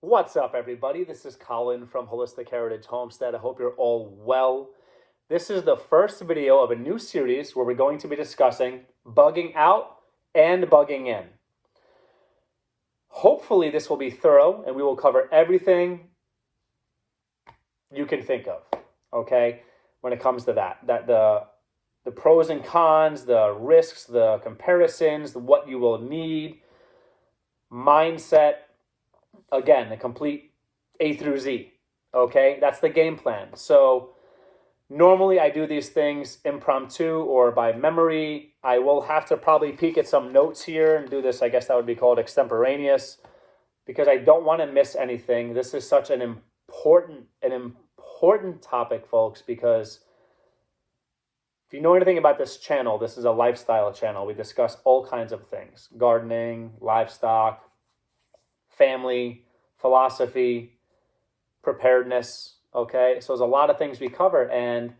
What's up, everybody? This is Colin from Holistic Heritage Homestead. I hope you're all well. This is the first video of a new series where we're going to be discussing bugging out and bugging in. Hopefully, this will be thorough and we will cover everything you can think of, okay, when it comes to that. The pros and cons, the risks, the comparisons, what you will need, mindset. Again, the complete A through Z, okay? That's the game plan. So normally I do these things impromptu or by memory. I will have to probably peek at some notes here and do this, I guess that would be called extemporaneous, because I don't want to miss anything. This is such an important topic, folks, because if you know anything about this channel, this is a lifestyle channel. We discuss all kinds of things: gardening, livestock, family, philosophy, preparedness, okay? So there's a lot of things we cover, and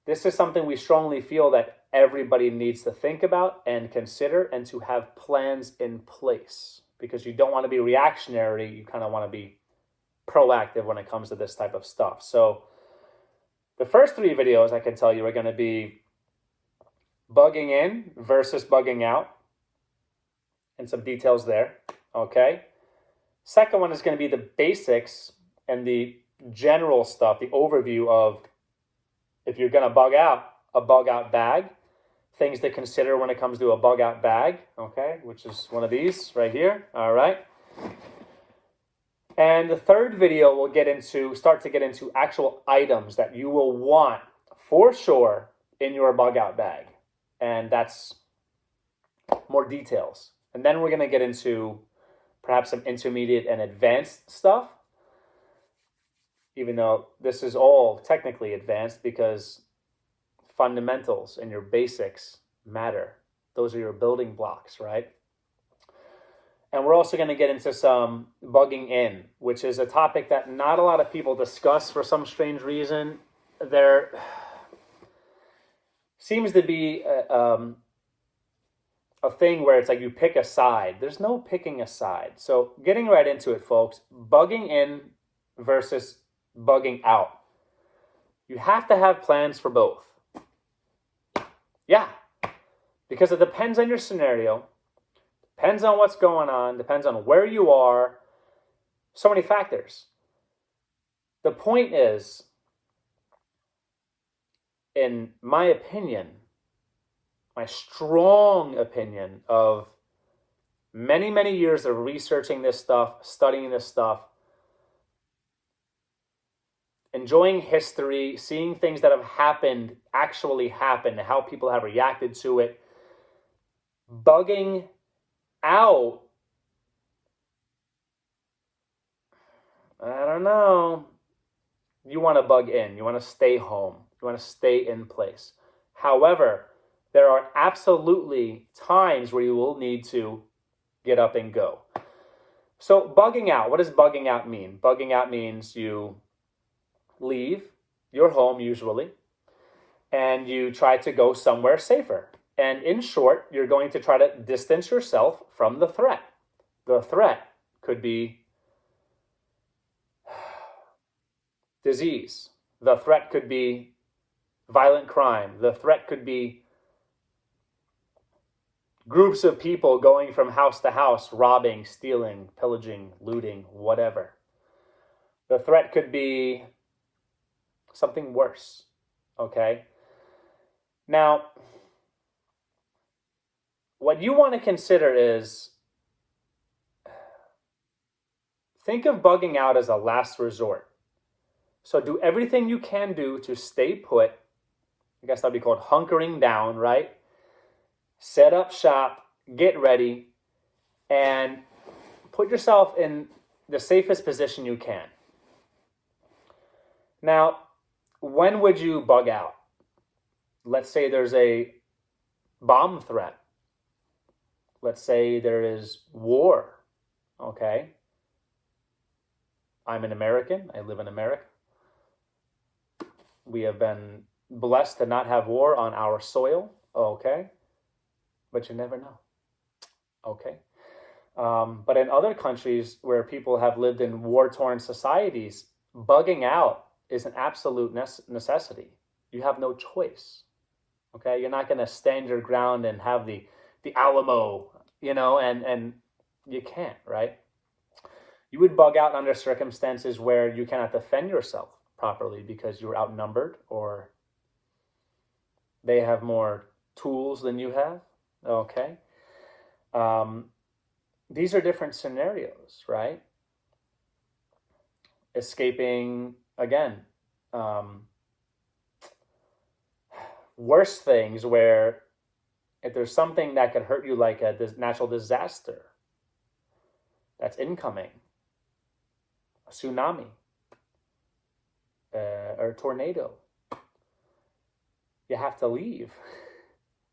this is something we strongly feel that everybody needs to think about and consider and to have plans in place, because you don't want to be reactionary. You kind of want to be proactive when it comes to this type of stuff. So the first three videos, I can tell you, are going to be bugging in versus bugging out and some details there, okay? Second one is going to be the basics and the general stuff, the overview of if you're going to bug out, a bug out bag, things to consider when it comes to a bug out bag, okay, which is one of these right here, all right? And the third video will start to get into actual items that you will want for sure in your bug out bag. And that's more details. And then we're going to get into perhaps some intermediate and advanced stuff, even though this is all technically advanced because fundamentals and your basics matter. Those are your building blocks, right? And we're also going to get into some bugging in, which is a topic that not a lot of people discuss for some strange reason. There seems to be a thing where it's like you pick a side. There's no picking a side. So getting right into it, folks, bugging in versus bugging out. You have to have plans for both. Yeah, because it depends on your scenario, depends on what's going on, depends on where you are, so many factors. The point is, in my opinion, my strong opinion of many, many years of researching this stuff, studying this stuff, enjoying history, seeing things that have happened, actually happened, how people have reacted to it, bugging out, I don't know. You want to bug in. You want to stay home. You want to stay in place. However, there are absolutely times where you will need to get up and go. So bugging out, what does bugging out mean? Bugging out means you leave your home usually, and you try to go somewhere safer. And in short, you're going to try to distance yourself from the threat. The threat could be disease. The threat could be violent crime. The threat could be groups of people going from house to house, robbing, stealing, pillaging, looting, whatever. The threat could be something worse, okay? Now, what you want to consider is, think of bugging out as a last resort. So do everything you can do to stay put. I guess that'd be called hunkering down, right? Set up shop, get ready, and put yourself in the safest position you can. Now, when would you bug out? Let's say there's a bomb threat. Let's say there is war, okay? I'm an American. I live in America. We have been blessed to not have war on our soil, okay? But you never know, okay? But in other countries where people have lived in war-torn societies, bugging out is an absolute necessity. You have no choice. Okay, you're not going to stand your ground and have the Alamo, and you can't, right? You would bug out under circumstances where you cannot defend yourself properly because you're outnumbered or they have more tools than you have. Okay. Um, these are different scenarios, right? Escaping, again, worse things where if there's something that could hurt you, like a natural disaster that's incoming, a tsunami, or a tornado, you have to leave.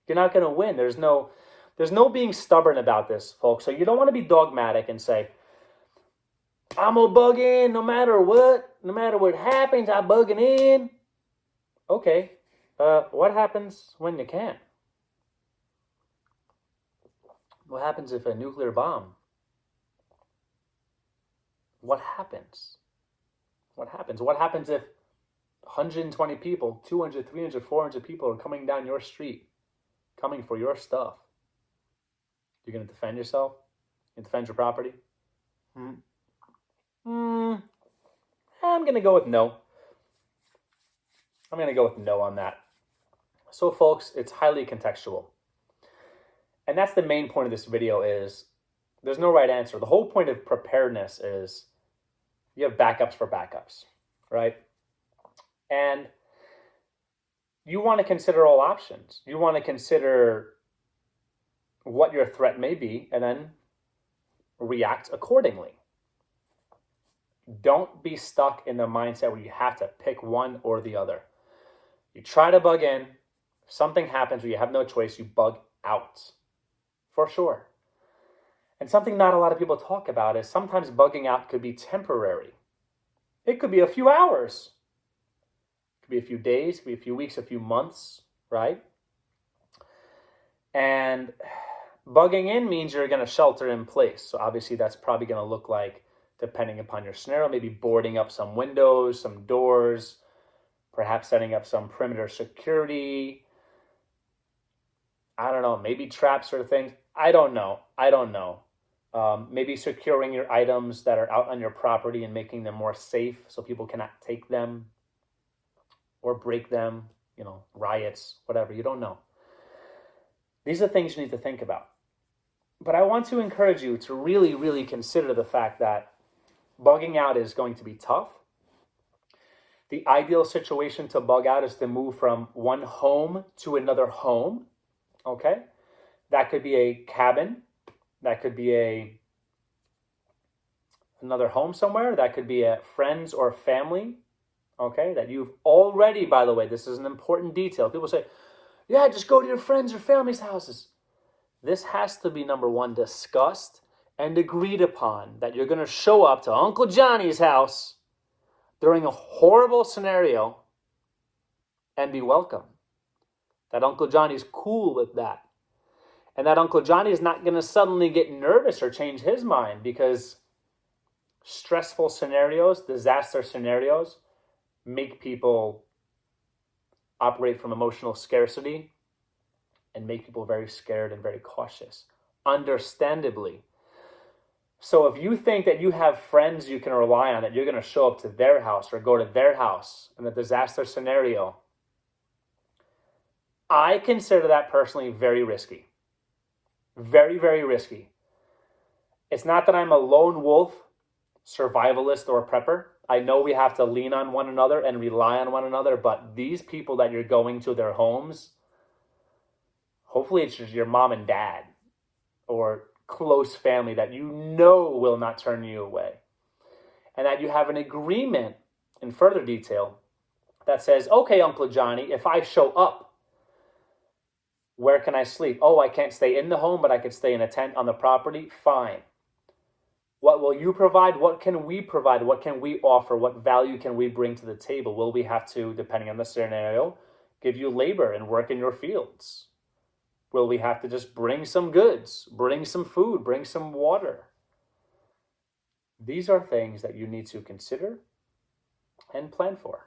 You're not going to win. There's no being stubborn about this, folks. So you don't want to be dogmatic and say, I'm going to bug in no matter what happens, I'm bugging in. Okay, what happens when you can't? What happens if a nuclear bomb? What happens? What happens? What happens if 120 people, 200, 300, 400 people are coming down your street, coming for your stuff? You're going to defend yourself? You defend your property? I'm going to go with no. I'm going to go with no on that. So, folks, it's highly contextual. And that's the main point of this video is there's no right answer. The whole point of preparedness is you have backups for backups, right? And you want to consider all options. You want to consider what your threat may be and then react accordingly. Don't be stuck in the mindset where you have to pick one or the other. You try to bug in. If something happens where you have no choice, you bug out. For sure. And something not a lot of people talk about is sometimes bugging out could be temporary. It could be a few hours. It could be a few days, it could be a few weeks, a few months, right? And bugging in means you're going to shelter in place. So obviously that's probably going to look like, depending upon your scenario, maybe boarding up some windows, some doors, perhaps setting up some perimeter security. I don't know, maybe traps or things. I don't know. Maybe securing your items that are out on your property and making them more safe so people cannot take them or break them, riots, whatever. You don't know. These are things you need to think about. But I want to encourage you to really, really consider the fact that bugging out is going to be tough. The ideal situation to bug out is to move from one home to another home. Okay? That could be a cabin. That could be another home somewhere. That could be a friends or family. Okay? That you've already, by the way, this is an important detail. People say, yeah, just go to your friends or family's houses. This has to be, number one, discussed and agreed upon that you're going to show up to Uncle Johnny's house during a horrible scenario and be welcome. That Uncle Johnny's cool with that. And that Uncle Johnny is not going to suddenly get nervous or change his mind because stressful scenarios, disaster scenarios, make people operate from emotional scarcity and make people very scared and very cautious, understandably. So if you think that you have friends you can rely on, that you're going to show up to their house or go to their house in a disaster scenario, I consider that personally very risky. Very, very risky. It's not that I'm a lone wolf, survivalist, or a prepper. I know we have to lean on one another and rely on one another, but these people that you're going to their homes, hopefully it's just your mom and dad or close family that you know will not turn you away. And that you have an agreement in further detail that says, okay, Uncle Johnny, if I show up, where can I sleep? Oh, I can't stay in the home, but I could stay in a tent on the property. Fine. What will you provide? What can we provide? What can we offer? What value can we bring to the table? Will we have to, depending on the scenario, give you labor and work in your fields? Will we have to just bring some goods, bring some food, bring some water? These are things that you need to consider and plan for.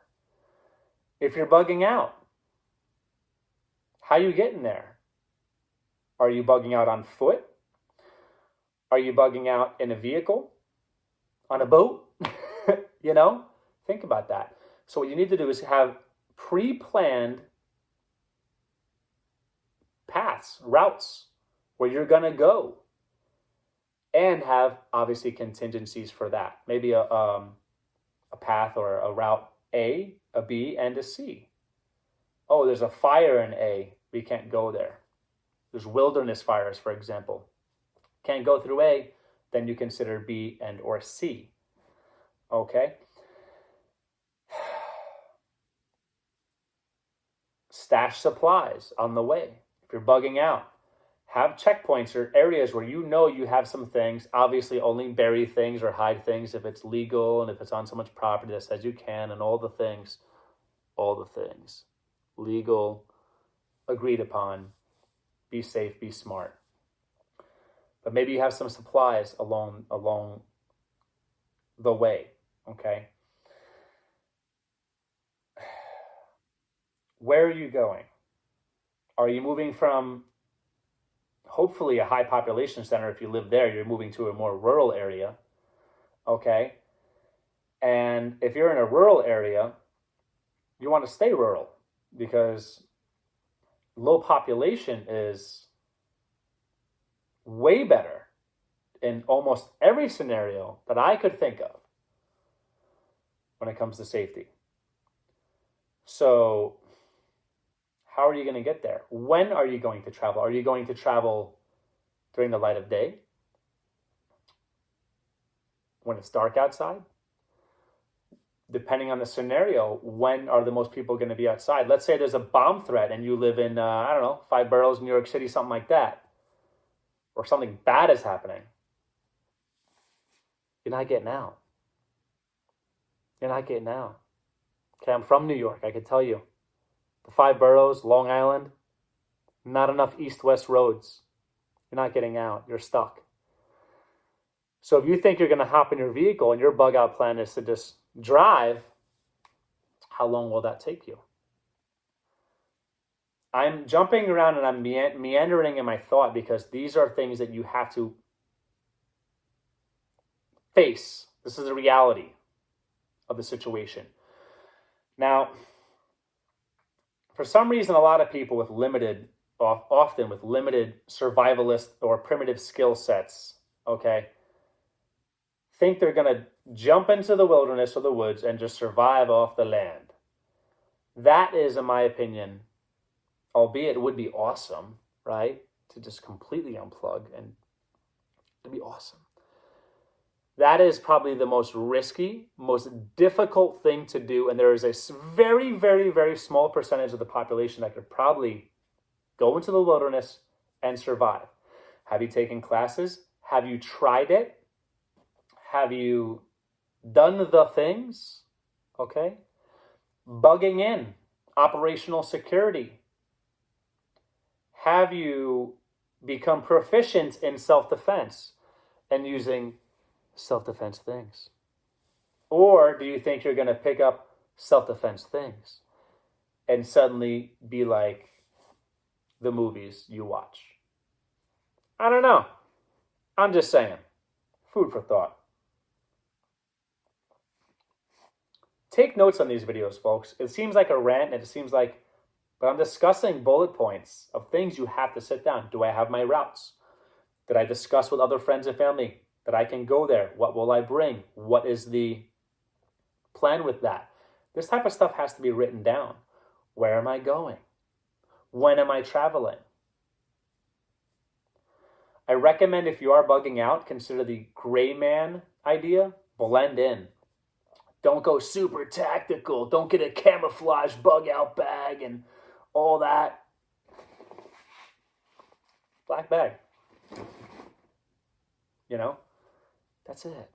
If you're bugging out, how are you getting there? Are you bugging out on foot? Are you bugging out in a vehicle? On a boat? You know, think about that. So what you need to do is have pre-planned paths, routes where you're going to go, and have obviously contingencies for that. Maybe a path or a route A, a B, and a C. Oh, there's a fire in A. We can't go there. There's wilderness fires, for example. Can't go through A, then you consider B and or C. Okay? Stash supplies on the way. If you're bugging out, have checkpoints or areas where you know you have some things. Obviously, only bury things or hide things if it's legal and if it's on someone's property that says you can, and all the things. Legal, agreed upon, be safe, be smart. But maybe you have some supplies along the way, okay? Where are you going? Are you moving from hopefully a high population center? If you live there, you're moving to a more rural area, okay? And if you're in a rural area, you want to stay rural because low population is way better in almost every scenario that I could think of when it comes to safety. So how are you going to get there? When are you going to travel? Are you going to travel during the light of day? When it's dark outside? Depending on the scenario, when are the most people going to be outside? Let's say there's a bomb threat and you live in, 5 boroughs, New York City, something like that. Or something bad is happening. You're not getting out. Okay, I'm from New York, I can tell you. The 5 boroughs, Long Island, not enough east-west roads. You're not getting out. You're stuck. So if you think you're going to hop in your vehicle and your bug-out plan is to just drive, how long will that take you? I'm jumping around and I'm meandering in my thought because these are things that you have to face. This is the reality of the situation. Now, for some reason, a lot of people with often with limited survivalist or primitive skill sets, okay, think they're going to jump into the wilderness or the woods and just survive off the land. That is, in my opinion, albeit it would be awesome, right, to just completely unplug, and it'd be awesome. That is probably the most risky, most difficult thing to do, and there is a very, very, very small percentage of the population that could probably go into the wilderness and survive. Have you taken classes? Have you tried it? Have you done the things? Okay. Bugging in, operational security. Have you become proficient in self-defense and using self-defense things? Or do you think you're going to pick up self-defense things and suddenly be like the movies you watch? I don't know. I'm just saying. Food for thought. Take notes on these videos, folks. It seems like a rant, and it seems like, but I'm discussing bullet points of things you have to sit down. Do I have my routes? Did I discuss with other friends and family that I can go there? What will I bring? What is the plan with that? This type of stuff has to be written down. Where am I going? When am I traveling? I recommend, if you are bugging out, consider the gray man idea. Blend in. Don't go super tactical. Don't get a camouflage bug out bag and all that. Black bag. You know? That's it.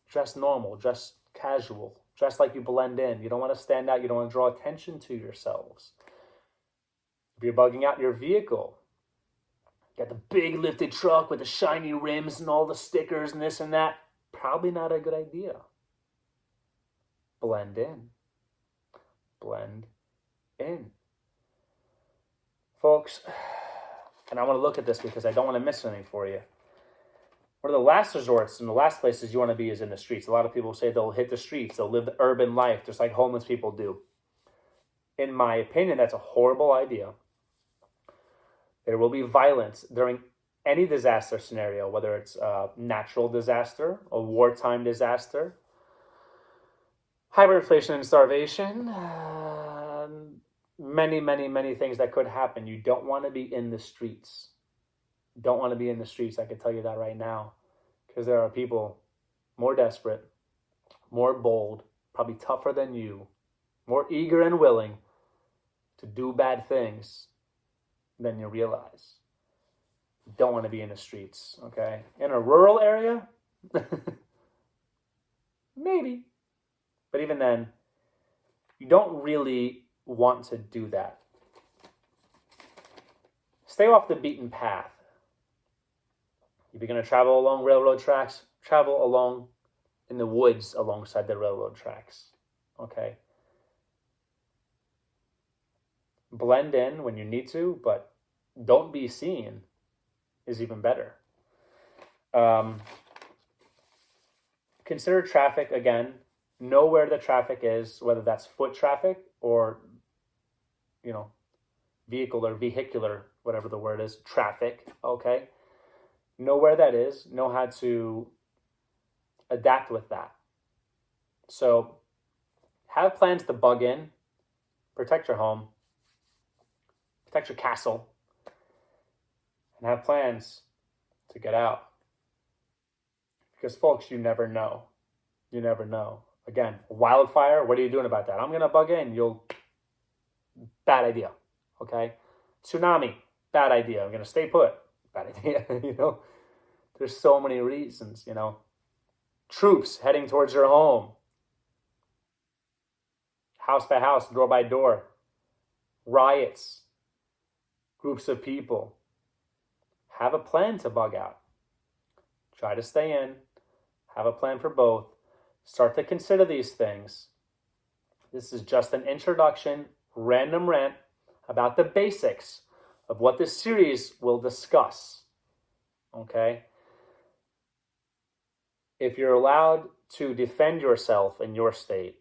Dress normal. Dress casual. Dress like you blend in. You don't want to stand out. You don't want to draw attention to yourselves. If you're bugging out your vehicle, Got the big lifted truck with the shiny rims and all the stickers and this and that. Probably not a good idea. Blend in. Blend in. Folks, and I want to look at this because I don't want to miss anything for you. One of the last resorts and the last places you want to be is in the streets. A lot of people say they'll hit the streets. They'll live the urban life just like homeless people do. In my opinion, that's a horrible idea. There will be violence during any disaster scenario, whether it's a natural disaster, a wartime disaster, hyperinflation and starvation, many things that could happen. You don't want to be in the streets. Don't want to be in the streets. I can tell you that right now, because there are people more desperate, more bold, probably tougher than you, more eager and willing to do bad things than you realize. You don't want to be in the streets, okay? In a rural area, maybe. But even then, you don't really want to do that. Stay off the beaten path. If you're going to travel along railroad tracks, travel along in the woods alongside the railroad tracks, okay? Blend in when you need to, but don't be seen is even better. Consider traffic again. Know where the traffic is, whether that's foot traffic or, vehicle or vehicular, whatever the word is, traffic, okay? Know where that is. Know how to adapt with that. So have plans to bug in, protect your home, protect your castle, and have plans to get out. Because, folks, you never know. You never know. Again, wildfire, what are you doing about that? I'm going to bug in. Bad idea, okay? Tsunami, bad idea. I'm going to stay put. Bad idea, There's so many reasons, Troops heading towards your home. House by house, door by door. Riots. Groups of people. Have a plan to bug out. Try to stay in. Have a plan for both. Start to consider these things. This is just an introduction, random rant about the basics of what this series will discuss. Okay? If you're allowed to defend yourself in your state,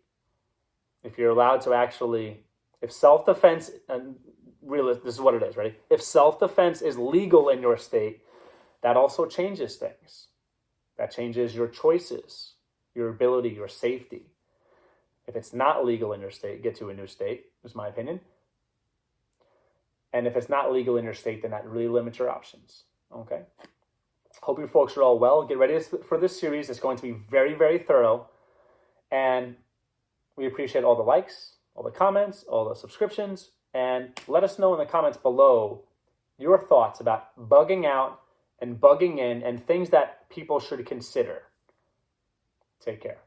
if you're allowed to if self-defense, and really, this is what it is, right? If self-defense is legal in your state, that also changes things. That changes your choices, your ability, your safety. If it's not legal in your state, get to a new state, is my opinion. And if it's not legal in your state, then that really limits your options, okay? Hope you folks are all well. Get ready for this series. It's going to be very, very thorough. And we appreciate all the likes, all the comments, all the subscriptions. And let us know in the comments below your thoughts about bugging out and bugging in and things that people should consider. Take care.